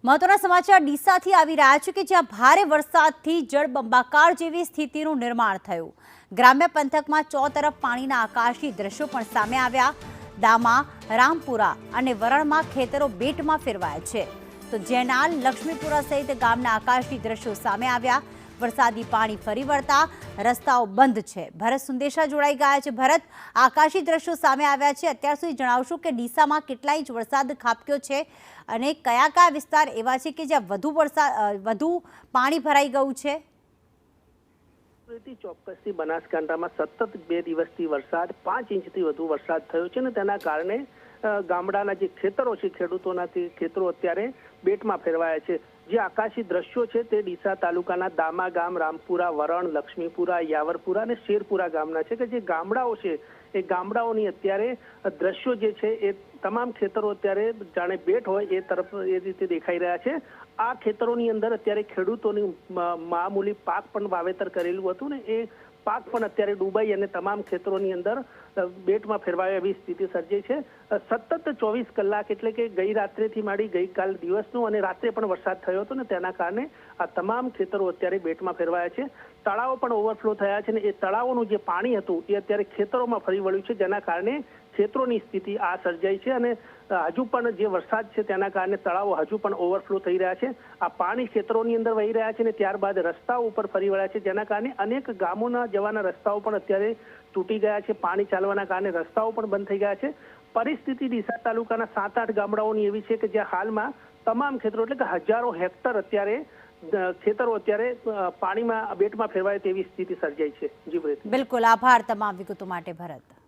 મહત્વના સમાચાર ડીસાથી આવી રહ્યા છે કે જ્યાં ભારે વરસાદથી જળબંબાકાર જેવી સ્થિતિનું નિર્માણ થયું। ગ્રામ્ય પંથકમાં ચોતરફ પાણીના આકાશી દ્રશ્યો પણ સામે આવ્યા। દામા, રામપુરા અને વરણમાં ખેતરો બેટમાં ફેરવાયા છે તો જેનાલ, લક્ષ્મીપુરા સહિત ગામના આકાશી દ્રશ્યો સામે આવ્યા। વરસાદી પાણી ફરી વળતા રસ્તાઓ બંધ છે। ભરત સુંદેશા જોડાઈ ગયા છે। ભરત, આકાશી દ્રશ્યો સામે આવ્યા છે, અત્યાર સુધી જણાવશો કે ડીસામાં કેટલા ઇંચ વરસાદ ખાબક્યો છે અને કયા કયા વિસ્તાર એવા છે કે જ્યાં વધુ પાણી ભરાઈ ગયું છે? ચોક્કસથી બનાસકાંઠામાં સતત 2 દિવસથી વરસાદ 5 ઇંચથી વધુ વરસાદ થયો છે ને તેના કારણે ગામડાના જે ખેતરો છે, ખેડૂતોના તે ખેતરો અત્યારે બેટમાં ફેરવાયા છે। જે આકાશી દ્રશ્યો છે તે ડીસા તાલુકાના દામા ગામ, રામપુરા, વરણ, લક્ષ્મીપુરા, યાવરપુરા અને શેરપુરા ગામના છે કે જે ગામડાઓ છે એ ગામડાઓની અત્યારે દ્રશ્યો જે છે એ તમામ ખેતરો અત્યારે જાણે બેટ હોય એ તરફ એ રીતે દેખાઈ રહ્યા છે। આ ખેતરોની અંદર અત્યારે ખેડૂતોની મામૂલી પાક પણ વાવેતર કરેલું હતું ને એ પાક પણ અત્યારે ડૂબાઈ અને તમામ ખેતરોની અંદર બેટમાં ફેરવાય એવી સ્થિતિ સર્જાઈ છે। સતત 24 કલાક એટલે કે ગઈ રાત્રેથી માંડી ગઈકાલ દિવસનો અને રાત્રે પણ વરસાદ થયો હતો ને તેના કારણે આ તમામ ખેતરો અત્યારે બેટમાં ફેરવાયા છે। તળાવો પણ ઓવરફ્લો થયા છે ને એ તળાવોનું જે પાણી હતું એ અત્યારે ખેતરોમાં ફરી વળ્યું છે, જેના કારણે ખેતરોની સ્થિતિ આ સર્જાઈ છે અને હજુ પણ જે વરસાદ છે તેના કારણે તળાવો હજુ પણ ઓવરફ્લો થઈ રહ્યા છે। આ પાણી ખેતરોની અંદર વહી રહ્યા છે ને ત્યારબાદ રસ્તાઓ ઉપર ફરી વળ્યા છે, જેના કારણે અનેક ગામોના જવાના રસ્તાઓ પણ અત્યારે તૂટી ગયા છે। પાણી ચાલવાના કારણે રસ્તાઓ પણ બંધ થઈ ગયા છે। પરિસ્થિતિ ડીસા તાલુકાના 7-8 ગામડાઓની એવી છે કે જ્યાં હાલમાં તમામ ખેતરો એટલે કે હજારો હેક્ટર અત્યારે ખેતરો અત્યારે પાણીમાં બેટમાં ફેરવાય તેવી સ્થિતિ સર્જાઈ છે। જી બિલકુલ, આભાર તમામ વિગતો માટે ભરત।